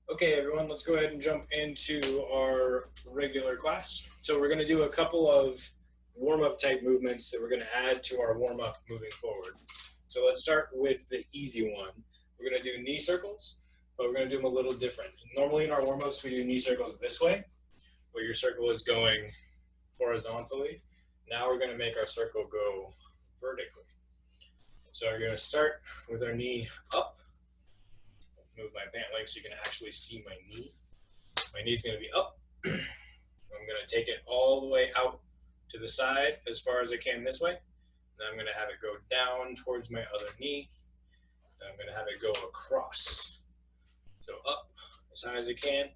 Okay, everyone, let's go ahead and jump into our regular class. So we're going to do a couple of warm-up type movements that we're going to add to our warm-up moving forward. So let's start with the easy one. We're going to do knee circles, but we're going to do them a little different. Normally in our warm-ups, we do knee circles this way, where your circle is going horizontally. Now we're going to make our circle go vertically. So we're going to start with our knee up. Move my pant leg so you can actually see my knee. My knee's going to be up. I'm going to take it all the way out to the side as far as I can this way. Then I'm going to have it go down towards my other knee. Then I'm going to have it go across. So up as high as I can,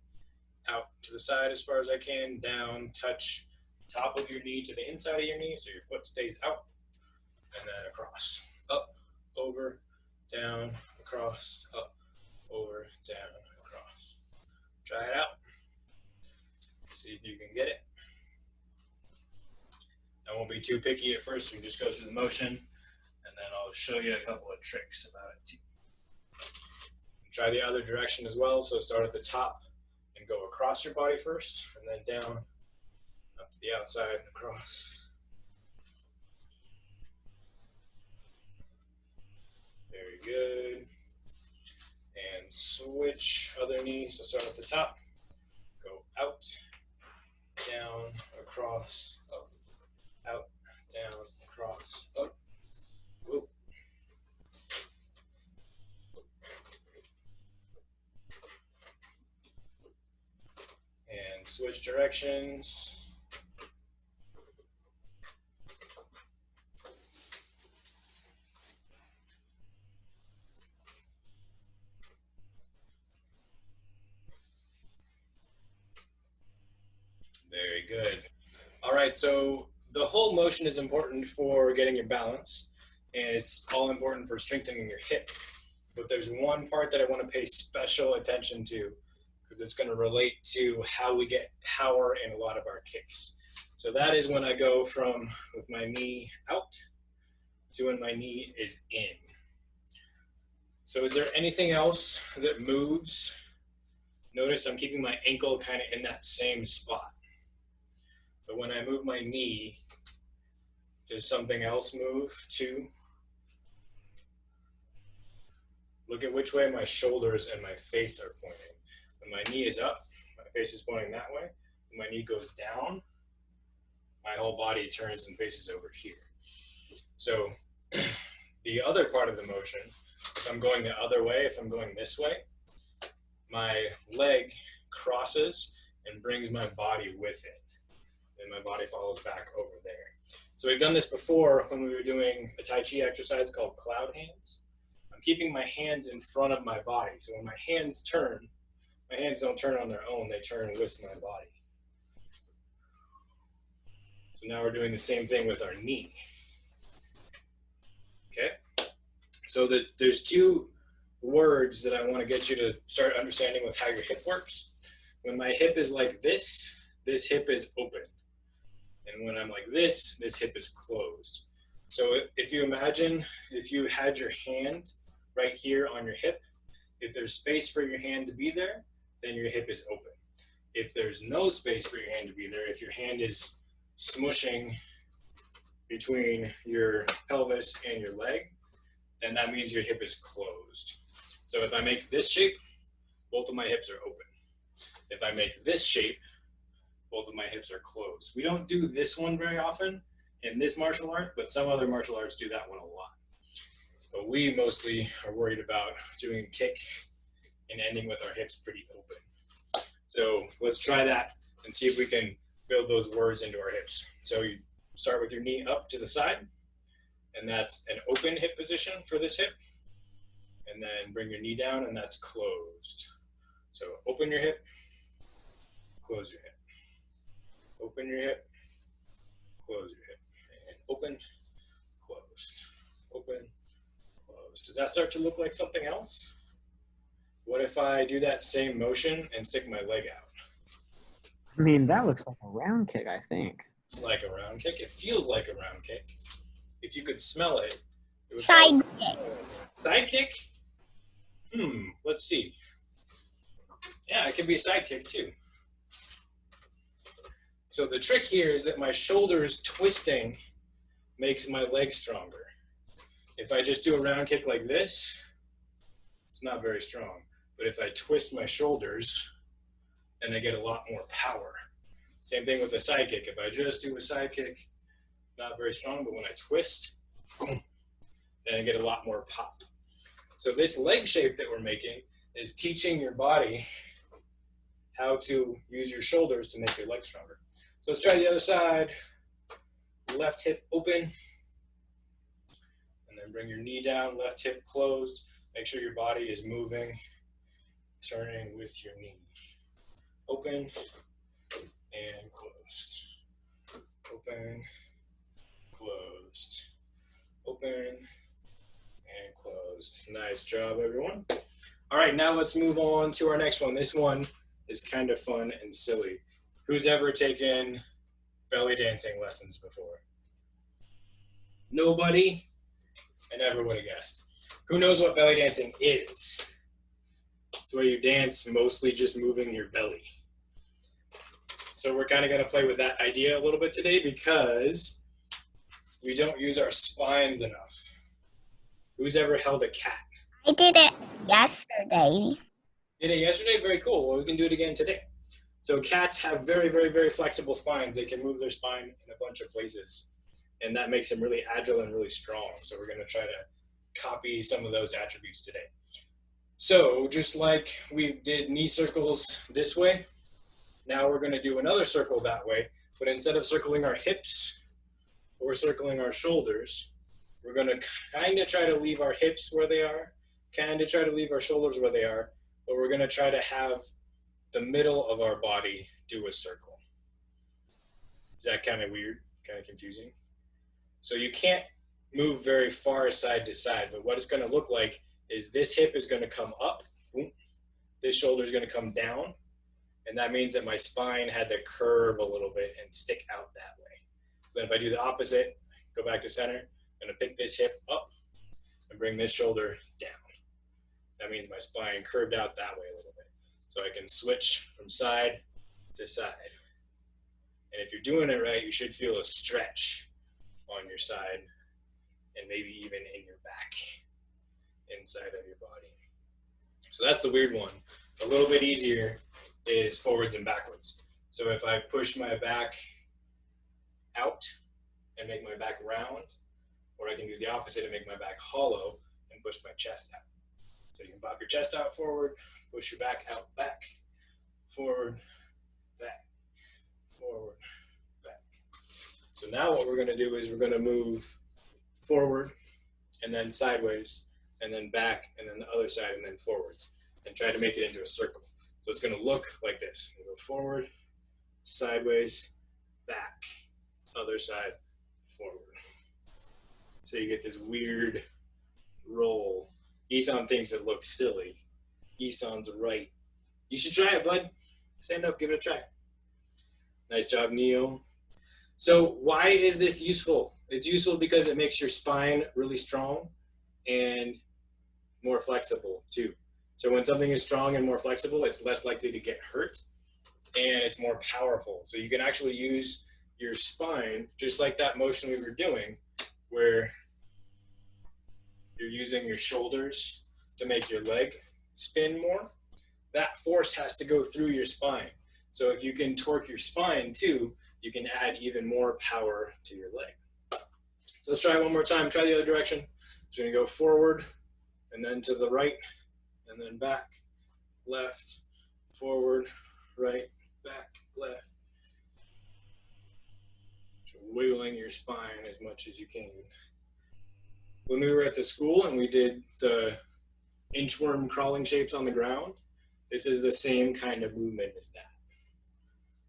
out to the side as far as I can, down, touch top of your knee to the inside of your knee so your foot stays out, and then across. Up, over, down, across, up, over, down, across. Try it out. See if you can get it. I won't be too picky at first. We can just go through the motion, and then I'll show you a couple of tricks about it too. Try the other direction as well. So start at the top and go across your body first, and then down, up to the outside and across. Very good. And switch other knee. So start at the top, go out, down, across, up, out, down, across, up, whoop. And switch directions. Very good. All right, so the whole motion is important for getting your balance, and it's all important for strengthening your hip. But there's one part that I want to pay special attention to because it's going to relate to how we get power in a lot of our kicks. So that is when I go from with my knee out to when my knee is in. So is there anything else that moves? Notice I'm keeping my ankle kind of in that same spot. But when I move my knee, does something else move too? Look at which way my shoulders and my face are pointing. When my knee is up, my face is pointing that way. When my knee goes down, my whole body turns and faces over here. So the other part of the motion, if I'm going the other way, if I'm going this way, my leg crosses and brings my body with it. And my body follows back over there. So we've done this before when we were doing a Tai Chi exercise called cloud hands. I'm keeping my hands in front of my body. So when my hands turn, my hands don't turn on their own, they turn with my body. So now we're doing the same thing with our knee. Okay? So there's two words that I want to get you to start understanding with how your hip works. When my hip is like this hip is open. And when I'm like this hip is closed. So if you imagine, if you had your hand right here on your hip, if there's space for your hand to be there, then your hip is open. If there's no space for your hand to be there, if your hand is smushing between your pelvis and your leg, then that means your hip is closed. So if I make this shape, both of my hips are open. If I make this shape, both of my hips are closed. We don't do this one very often in this martial art, but some other martial arts do that one a lot. But we mostly are worried about doing a kick and ending with our hips pretty open. So let's try that and see if we can build those words into our hips. So you start with your knee up to the side, and that's an open hip position for this hip. And then bring your knee down, and that's closed. So open your hip, close your hip. Open your hip, close your hip, and open, closed, open, closed. Does that start to look like something else? What if I do that same motion and stick my leg out? I mean, that looks like a round kick, I think. It's like a round kick. It feels like a round kick. If you could smell it, it would Side kick. Side kick? Let's see. Yeah, it could be a side kick too. So the trick here is that my shoulders twisting makes my leg stronger. If I just do a round kick like this, it's not very strong. But if I twist my shoulders, then I get a lot more power. Same thing with a side kick. If I just do a side kick, not very strong, but when I twist, boom, then I get a lot more pop. So this leg shape that we're making is teaching your body how to use your shoulders to make your legs stronger. So let's try the other side. Left hip open. And then bring your knee down, left hip closed. Make sure your body is moving, turning with your knee. Open and closed. Open, closed. Open and closed. Nice job, everyone. All right, now let's move on to our next one. This one is kind of fun and silly. Who's ever taken belly dancing lessons before? Nobody? I never would have guessed. Who knows what belly dancing is? It's where you dance mostly just moving your belly. So we're kind of going to play with that idea a little bit today because we don't use our spines enough. Who's ever held a cat? I did it yesterday. Did it yesterday? Very cool. Well, we can do it again today. So cats have very, very, very flexible spines. They can move their spine in a bunch of places. And that makes them really agile and really strong. So we're going to try to copy some of those attributes today. So just like we did knee circles this way, now we're going to do another circle that way. But instead of circling our hips or circling our shoulders, we're going to kind of try to leave our hips where they are, kind of try to leave our shoulders where they are, but we're going to try to have the middle of our body do a circle. Is that kind of weird, kind of confusing? So you can't move very far side to side, but what it's going to look like is this hip is going to come up, boom, this shoulder is going to come down, and that means that my spine had to curve a little bit and stick out that way. So then if I do the opposite, go back to center, I'm going to pick this hip up and bring this shoulder down. That means my spine curved out that way a little bit. So I can switch from side to side. And if you're doing it right, you should feel a stretch on your side and maybe even in your back, inside of your body. So that's the weird one. A little bit easier is forwards and backwards. So if I push my back out and make my back round, or I can do the opposite and make my back hollow and push my chest out. So you can pop your chest out forward, push your back out back, forward, back, forward, back. So now what we're going to do is we're going to move forward and then sideways and then back and then the other side and then forwards and try to make it into a circle. So it's going to look like this. We go forward, sideways, back, other side, forward. So you get this weird roll. Isan thinks it looks silly. Isan's right. You should try it, bud. Stand up, give it a try. Nice job, Neo. So why is this useful? It's useful because it makes your spine really strong and more flexible too. So when something is strong and more flexible, it's less likely to get hurt and it's more powerful. So you can actually use your spine, just like that motion we were doing, where you're using your shoulders to make your leg spin more. That force has to go through your spine. So if you can torque your spine too, you can add even more power to your leg. So let's try it one more time. Try the other direction. So you're gonna go forward and then to the right and then back, left, forward, right, back, left. So wiggling your spine as much as you can. When we were at the school and we did the inchworm crawling shapes on the ground, this is the same kind of movement as that.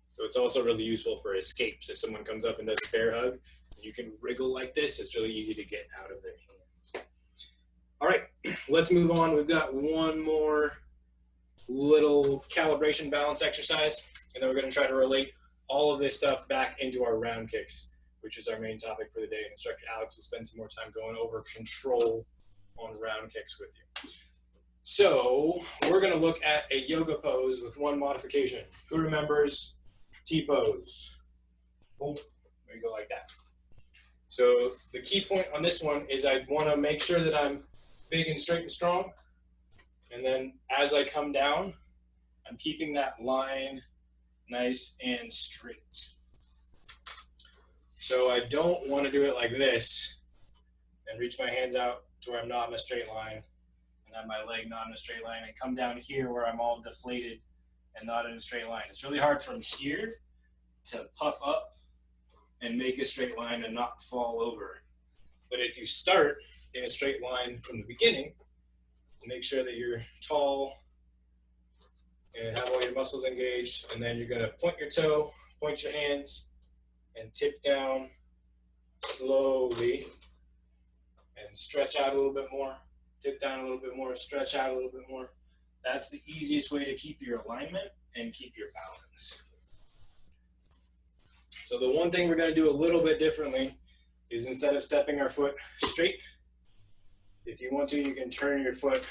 So it's also really useful for escapes. If someone comes up and does bear hug, you can wriggle like this. It's really easy to get out of their hands. All right, let's move on. We've got one more little calibration balance exercise, and then we're going to try to relate all of this stuff back into our round kicks, which is our main topic for the day. Instructor Alex will spend some more time going over control on round kicks with you. So we're going to look at a yoga pose with one modification. Who remembers T-pose? Boom. There you go, like that. So the key point on this one is I want to make sure that I'm big and straight and strong. And then as I come down, I'm keeping that line nice and straight. So I don't want to do it like this and reach my hands out to where I'm not in a straight line and have my leg not in a straight line and come down here where I'm all deflated and not in a straight line. It's really hard from here to puff up and make a straight line and not fall over. But if you start in a straight line from the beginning, make sure that you're tall and have all your muscles engaged, and then you're going to point your toe, point your hands, and tip down slowly and stretch out a little bit more, tip down a little bit more, stretch out a little bit more. That's the easiest way to keep your alignment and keep your balance. So the one thing we're going to do a little bit differently is instead of stepping our foot straight, if you want to, you can turn your foot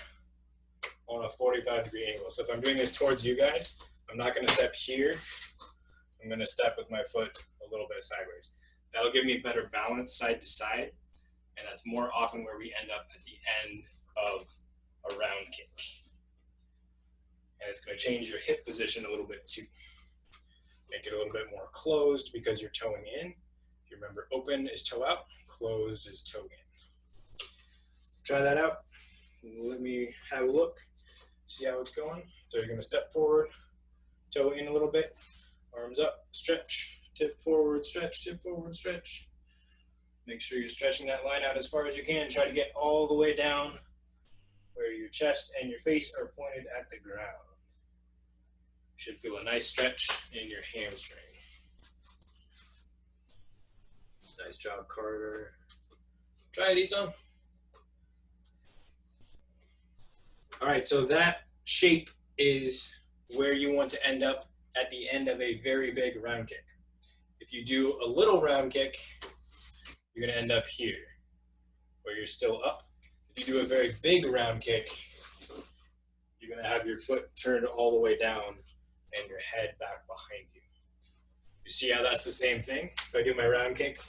on a 45-degree angle. So if I'm doing this towards you guys, I'm not going to step here. I'm going to step with my foot a little bit sideways. That'll give me better balance side to side, and that's more often where we end up at the end of a round kick. And it's going to change your hip position a little bit too. Make it a little bit more closed because you're toeing in. If you remember, open is toe out, closed is toe in. Try that out. Let me have a look, see how it's going. So you're going to step forward, toe in a little bit, arms up, stretch, tip forward, stretch, tip forward, stretch. Make sure you're stretching that line out as far as you can. Try to get all the way down where your chest and your face are pointed at the ground. You should feel a nice stretch in your hamstring. Nice job, Carter. Try it, Isam. All right, so that shape is where you want to end up at the end of a very big round kick. If you do a little round kick, you're going to end up here, where you're still up. If you do a very big round kick, you're going to have your foot turned all the way down and your head back behind you. You see how that's the same thing? If I do my round kick,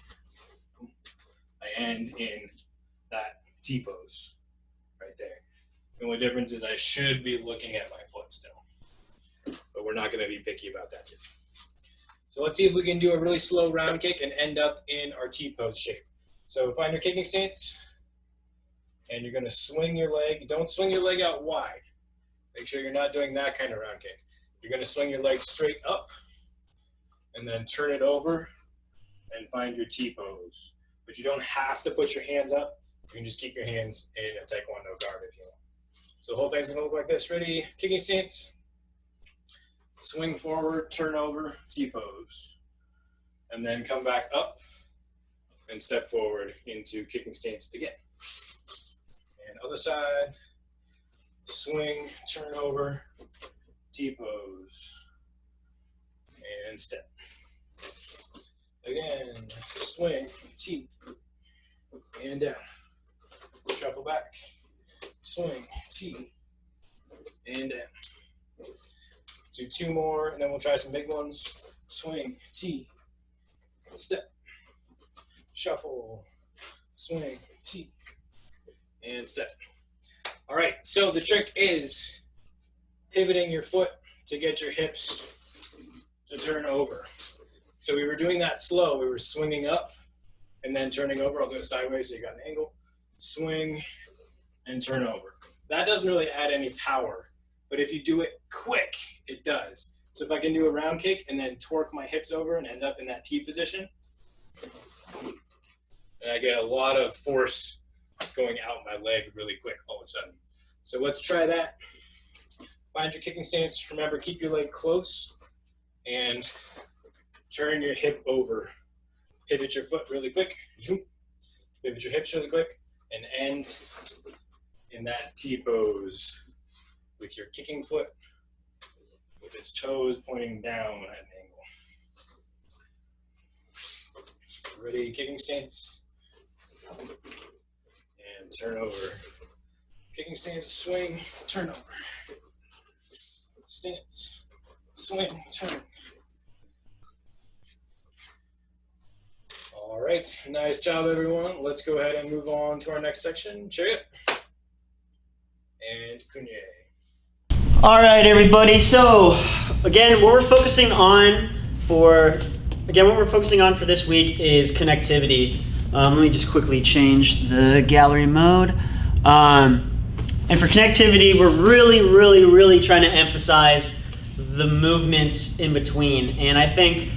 I end in that T-pose right there. The only difference is I should be looking at my foot still, but we're not going to be picky about that today. So let's see if we can do a really slow round kick and end up in our T-pose shape. So find your kicking stance, and you're going to swing your leg. Don't swing your leg out wide. Make sure you're not doing that kind of round kick. You're going to swing your leg straight up, and then turn it over and find your T-pose. But you don't have to put your hands up. You can just keep your hands in a Taekwondo guard if you want. So the whole thing's going to look like this. Ready? Kicking stance. Swing forward, turn over, T-pose. And then come back up and step forward into kicking stance again. And other side. Swing, turn over, T-pose. And step. Again, swing, T. And down. Shuffle back. Swing, T. And down. Let's do two more, and then we'll try some big ones. Swing, T, step, shuffle, swing, T, and step. All right, so the trick is pivoting your foot to get your hips to turn over. So we were doing that slow. We were swinging up and then turning over. I'll do it sideways so you got an angle. Swing and turn over. That doesn't really add any power. But if you do it quick, it does. So if I can do a round kick and then torque my hips over and end up in that T position, and I get a lot of force going out my leg really quick all of a sudden. So let's try that. Find your kicking stance. Remember, keep your leg close and turn your hip over. Pivot your foot really quick. Pivot your hips really quick and end in that T-pose. With your kicking foot, with its toes pointing down at an angle. Ready, kicking stance. And turn over. Kicking stance, swing, turn over. Stance, swing, turn. All right, nice job, everyone. Let's go ahead and move on to our next section, chariot and kunye. All right, everybody. So again, what we're focusing on for this week is connectivity. Let me just quickly change the gallery mode. And for connectivity, we're really trying to emphasize the movements in between. And I think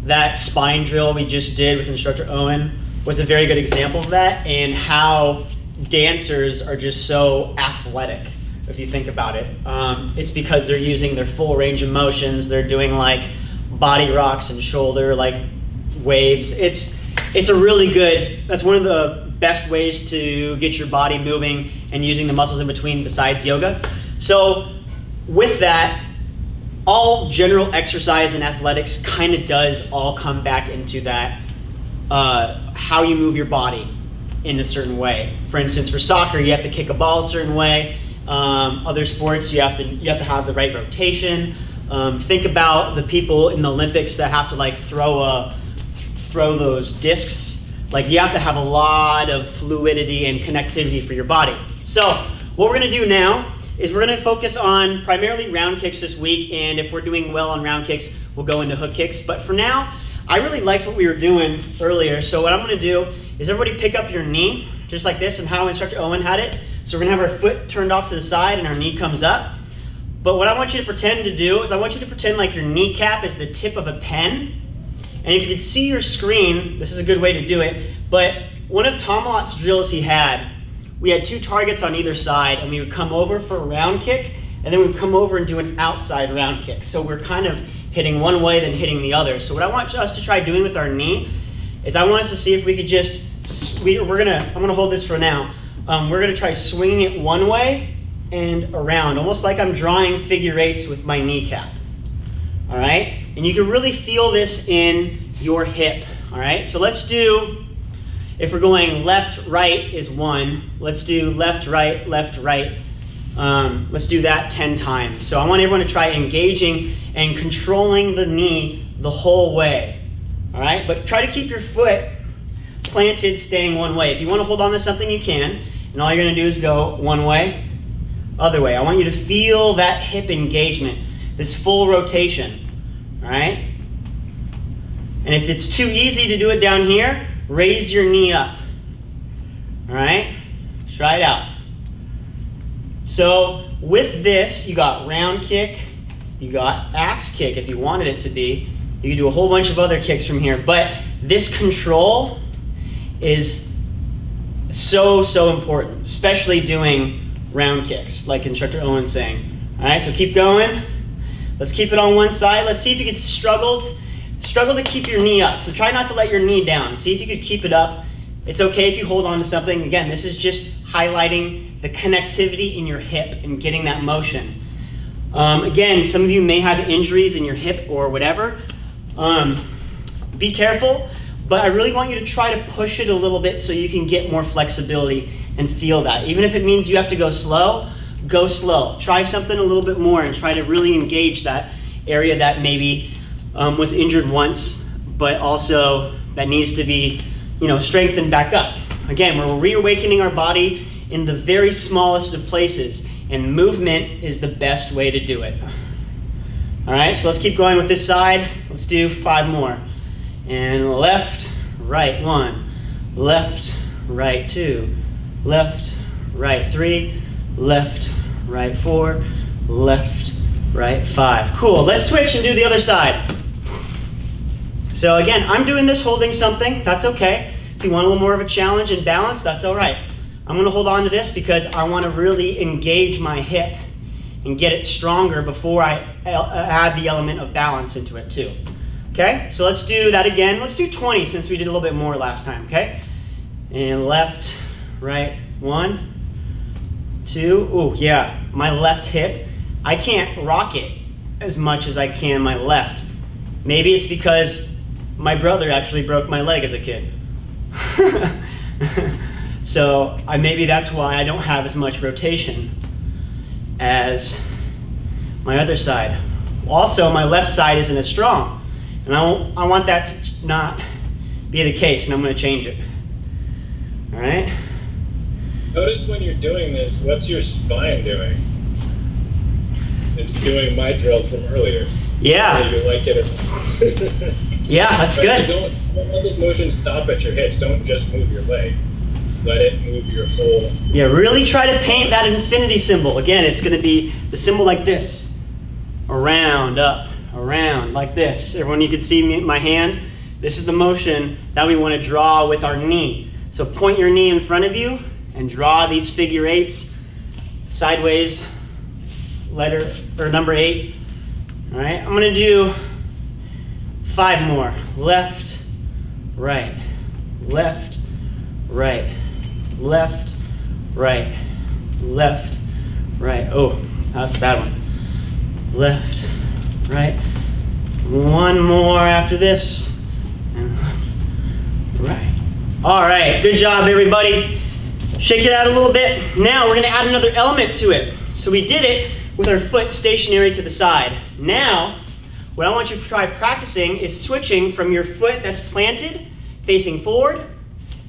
that spine drill we just did with instructor Owen was a very good example of that, and how dancers are just so athletic, if you think about it. It's because they're using their full range of motions. They're doing like body rocks and shoulder like waves. It's a really good, that's one of the best ways to get your body moving and using the muscles in between besides yoga. So with that, all general exercise and athletics kind of does all come back into that, how you move your body in a certain way. For instance, for soccer, you have to kick a ball a certain way. Other sports, you have to have the right rotation. Think about the people in the Olympics that have to like throw those discs. Like, you have to have a lot of fluidity and connectivity for your body. So what we're gonna do now is we're gonna focus on primarily round kicks this week, and if we're doing well on round kicks, we'll go into hook kicks. But for now, I really liked what we were doing earlier. So what I'm gonna do is everybody pick up your knee, just like this, and how Instructor Owen had it. So we're gonna have our foot turned off to the side and our knee comes up. But what I want you to pretend to do is I want you to pretend like your kneecap is the tip of a pen. And if you could see your screen, this is a good way to do it. But one of Tomalot's drills he had, we had two targets on either side, and we would come over for a round kick, and then we would come over and do an outside round kick. So we're kind of hitting one way, then hitting the other. So what I want us to try doing with our knee is I want us to see if we could just, I'm gonna hold this for now. We're gonna try swinging it one way and around, almost like I'm drawing figure eights with my kneecap. All right, and you can really feel this in your hip. All right, so let's do, if we're going left, right is 1. Let's do left, right, left, right. Let's do that 10 times. So I want everyone to try engaging and controlling the knee the whole way. All right, but try to keep your foot planted, staying one way. If you want to hold on to something, you can. And all you're going to do is go one way, other way. I want you to feel that hip engagement, this full rotation. All right? And if it's too easy to do it down here, raise your knee up. All right? Try it out. So with this, you got round kick, you got axe kick if you wanted it to be. You can do a whole bunch of other kicks from here. But this control is so important, especially doing round kicks, like Instructor Owen's saying. All right, so keep going. Let's keep it on one side. Let's see if you could struggle to keep your knee up. So try not to let your knee down. See if you could keep it up. It's okay if you hold on to something. Again, this is just highlighting the connectivity in your hip and getting that motion. Again, some of you may have injuries in your hip or whatever. Be careful, but I really want you to try to push it a little bit so you can get more flexibility and feel that. Even if it means you have to go slow, go slow. Try something a little bit more and try to really engage that area that maybe was injured once, but also that needs to be, strengthened back up. Again, we're reawakening our body in the very smallest of places, and movement is the best way to do it. All right, so let's keep going with this side. Let's do 5 more. And left, right, 1. Left, right, 2. Left, right, 3. Left, right, 4. Left, right, 5. Cool, let's switch and do the other side. So again, I'm doing this holding something. That's okay. If you want a little more of a challenge and balance, that's all right. I'm gonna hold on to this because I wanna really engage my hip and get it stronger before I add the element of balance into it too. Okay, so let's do that again. Let's do 20 since we did a little bit more last time, okay? And left, right, 1, 2. Oh yeah, my left hip, I can't rock it as much as I can my left. Maybe it's because my brother actually broke my leg as a kid. So maybe that's why I don't have as much rotation as my other side. Also, my left side isn't as strong. And I want that to not be the case, and I'm going to change it. All right? Notice when you're doing this, what's your spine doing? It's doing my drill from earlier. Yeah. Whether you like it or not. Yeah, that's good. Don't let this motion stop at your hips. Don't just move your leg. Let it move your whole. Yeah, really try to paint that infinity symbol. Again, it's going to be the symbol like this. Around, up, around, like this. Everyone, you can see my hand. This is the motion that we want to draw with our knee. So point your knee in front of you and draw these figure eights sideways, letter or number 8. All right, I'm going to do 5 more. Left, right, left, right, left, right, left, right. Oh, that's a bad one. Left, right. One more after this. And right. All right, good job, everybody. Shake it out a little bit. Now we're going to add another element to it. So we did it with our foot stationary to the side. Now, what I want you to try practicing is switching from your foot that's planted, facing forward,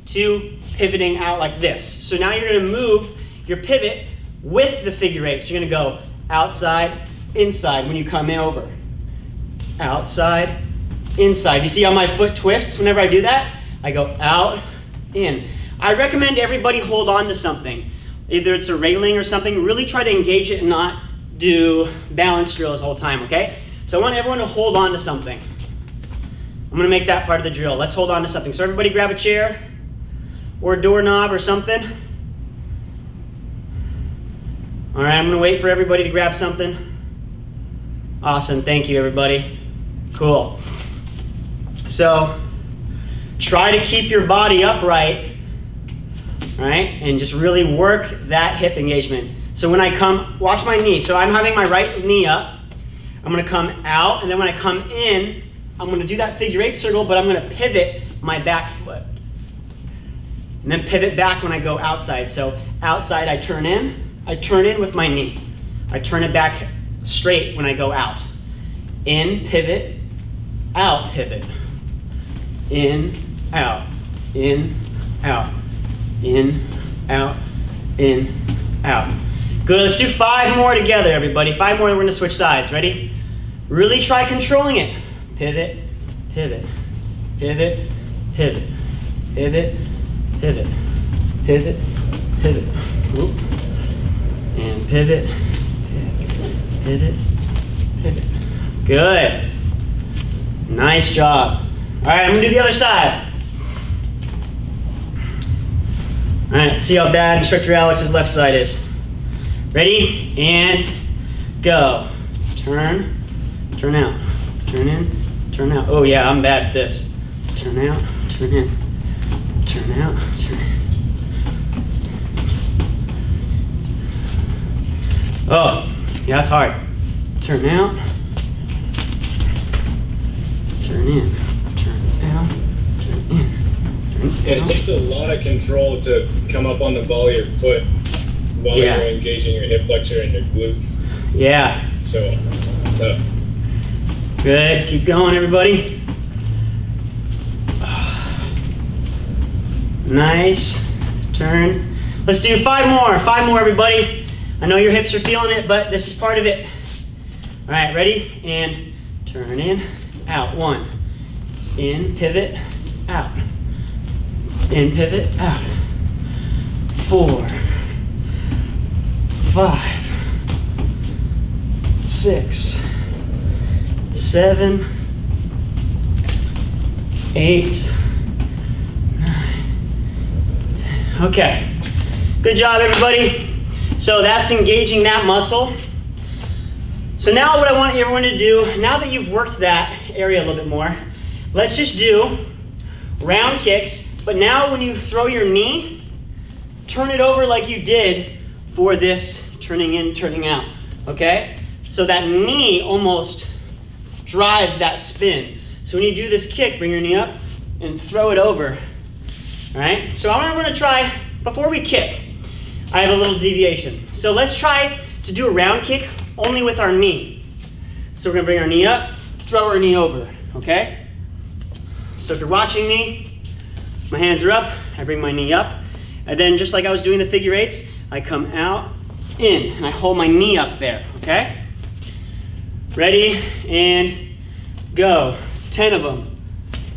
to pivoting out like this. So now you're going to move your pivot with the figure 8. So you're going to go outside, inside when you come in over. Outside, inside. You see how my foot twists whenever I do that? I go out, in. I recommend everybody hold on to something. Either it's a railing or something. Really try to engage it and not do balance drills the whole time, okay? So I want everyone to hold on to something. I'm going to make that part of the drill. Let's hold on to something. So everybody grab a chair or a doorknob or something. All right, I'm going to wait for everybody to grab something. Awesome. Thank you, everybody. Cool. So try to keep your body upright, right? And just really work that hip engagement. So when I come, watch my knee. So I'm having my right knee up. I'm going to come out, and then when I come in, I'm going to do that figure 8 circle, but I'm going to pivot my back foot. And then pivot back when I go outside. So outside, I turn in with my knee. I turn it back straight when I go out. In, pivot, out, pivot. In, out, in, out, in, out, in, out. Good, let's do 5 more together, everybody. 5 more, and we're gonna switch sides. Ready? Really try controlling it. Pivot, pivot, pivot, pivot, pivot, pivot, pivot, pivot. Whoop. And pivot, pivot, pivot. Good. Nice job. All right, I'm gonna do the other side. All right, let's see how bad Instructor Alex's left side is. Ready? And go. Turn, turn out, turn in, turn out. Oh yeah, I'm bad at this. Turn out, turn in, turn out, turn in. Oh, yeah, that's hard. Turn out, turn in, turn out, turn in, turn out. Yeah, it takes a lot of control to come up on the ball of your foot while you're engaging your hip flexor and your glute. Yeah. So, tough. Good. Keep going, everybody. Nice. Turn. Let's do 5 more. 5 more, everybody. I know your hips are feeling it, but this is part of it. All right, ready? And turn in, out. 1. In, pivot, out. In, pivot, out. 4. 5. 6. 7. 8. 9. 10. Okay. Good job, everybody. So that's engaging that muscle. So now what I want everyone to do, now that you've worked that area a little bit more, let's just do round kicks. But now when you throw your knee, turn it over like you did for this turning in, turning out. Okay? So that knee almost drives that spin. So when you do this kick, bring your knee up and throw it over. All right? So I'm going to try before we kick, I have a little deviation. So let's try to do a round kick only with our knee. So we're gonna bring our knee up, throw our knee over, okay? So if you're watching me, my hands are up, I bring my knee up, and then just like I was doing the figure eights, I come out, in, and I hold my knee up there, okay? Ready, and go. 10 of them.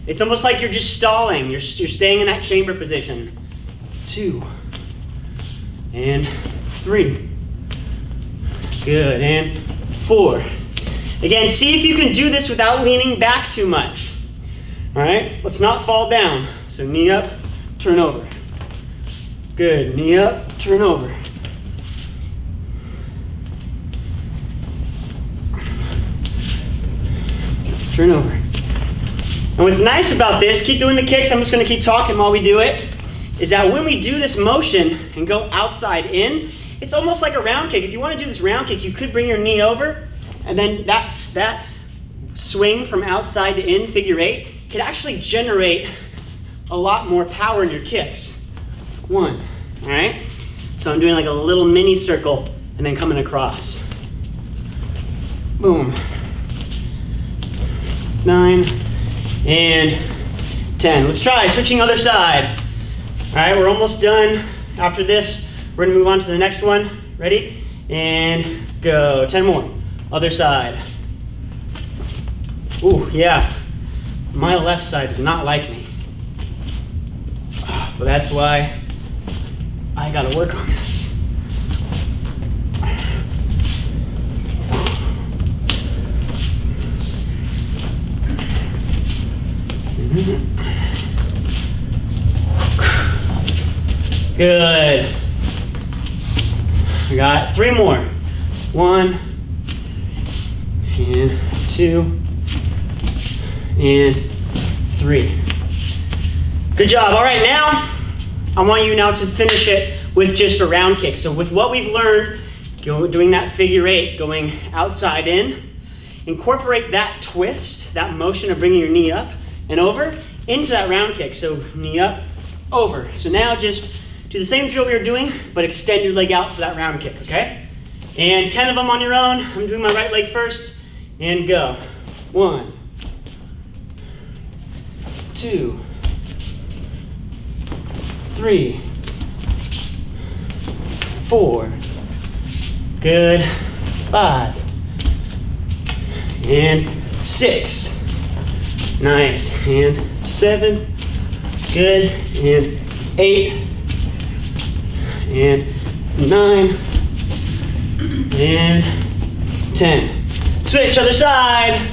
It's almost like you're just stalling. You're staying in that chamber position. 2, and 3. Good, and 4. Again, see if you can do this without leaning back too much. All right, let's not fall down. So knee up, turn over. Good, knee up, turn over. Turn over. And what's nice about this, keep doing the kicks, I'm just gonna keep talking while we do it, is that when we do this motion and go outside in, it's almost like a round kick. If you wanna do this round kick, you could bring your knee over, and then that swing from outside to in, figure eight, could actually generate a lot more power in your kicks. 1, all right? So I'm doing like a little mini circle and then coming across. Boom. 9, and 10. Let's try switching other side. All right, we're almost done. After this, we're gonna move on to the next one. Ready? And go. 10 more. Other side. Ooh, yeah. My left side does not like me. But that's why I gotta work on this. Good. We got 3 more. 1, and 2, and 3. Good job. All right, now I want you now to finish it with just a round kick. So with what we've learned, doing that figure eight, going outside in, incorporate that twist, that motion of bringing your knee up and over into that round kick. So knee up, over. So now just do the same drill we were doing, but extend your leg out for that round kick, okay? And 10 of them on your own. I'm doing my right leg first, and go. 1, 2, 3, 4. Good. 5. And 6. Nice. And 7. Good. And 8. And 9. And 10. Switch, other side.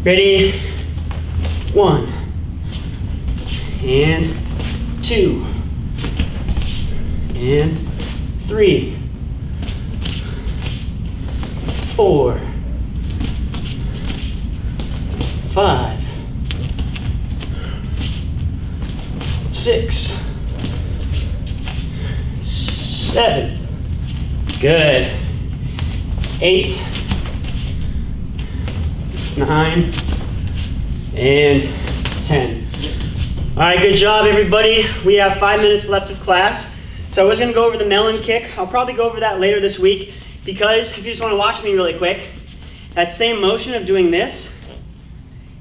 Ready? 1. And 2. And 3. 4. 5. 6. 7. Good. 8. 9. And 10. All right, good job, everybody. We have 5 minutes left of class. So I was gonna go over the melon kick. I'll probably go over that later this week because if you just wanna watch me really quick, that same motion of doing this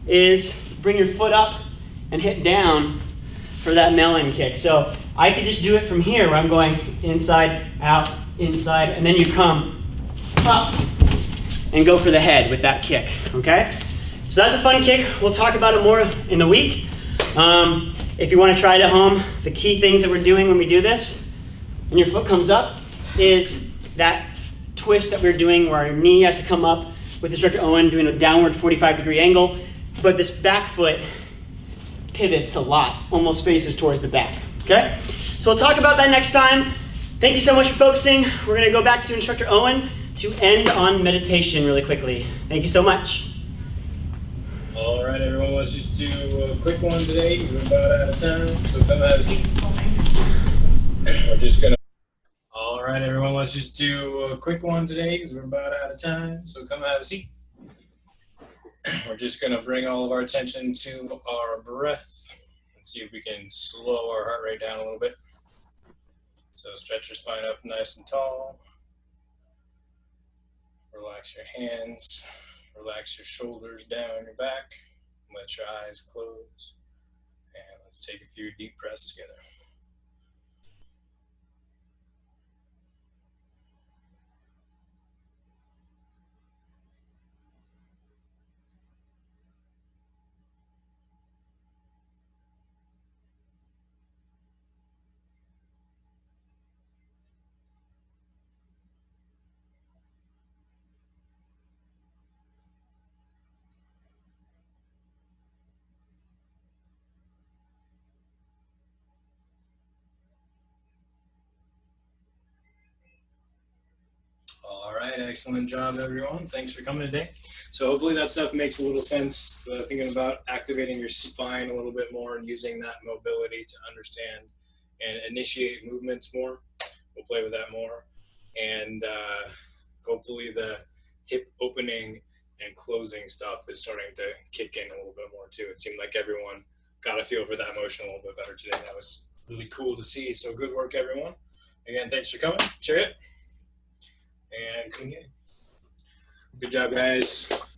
is bring your foot up and hit down for that melon kick. So I could just do it from here where I'm going inside, out, inside, and then you come up and go for the head with that kick, okay? So that's a fun kick. We'll talk about it more in the week. If you want to try it at home, the key things that we're doing when we do this, and your foot comes up, is that twist that we're doing where our knee has to come up with Instructor Owen doing a downward 45-degree angle, but this back foot pivots a lot, almost faces towards the back, okay? So we'll talk about that next time. Thank you so much for focusing. We're going to go back to Instructor Owen to end on meditation really quickly. Thank you so much. All right, everyone, let's just do a quick one today because we're about out of time. So come have a seat. We're just gonna. All right, everyone, let's just do a quick one today because we're about out of time. So come have a seat. We're just gonna bring all of our attention to our breath and see if we can slow our heart rate down a little bit. So stretch your spine up nice and tall. Relax your hands. Relax your shoulders down your back. Let your eyes close. And let's take a few deep breaths together. All right, excellent job, everyone. Thanks for coming today. So hopefully that stuff makes a little sense, thinking about activating your spine a little bit more and using that mobility to understand and initiate movements more. We'll play with that more. And hopefully the hip opening and closing stuff is starting to kick in a little bit more too. It seemed like everyone got a feel for that motion a little bit better today. That was really cool to see. So good work, everyone. Again, thanks for coming. Cheer it. And good job, guys.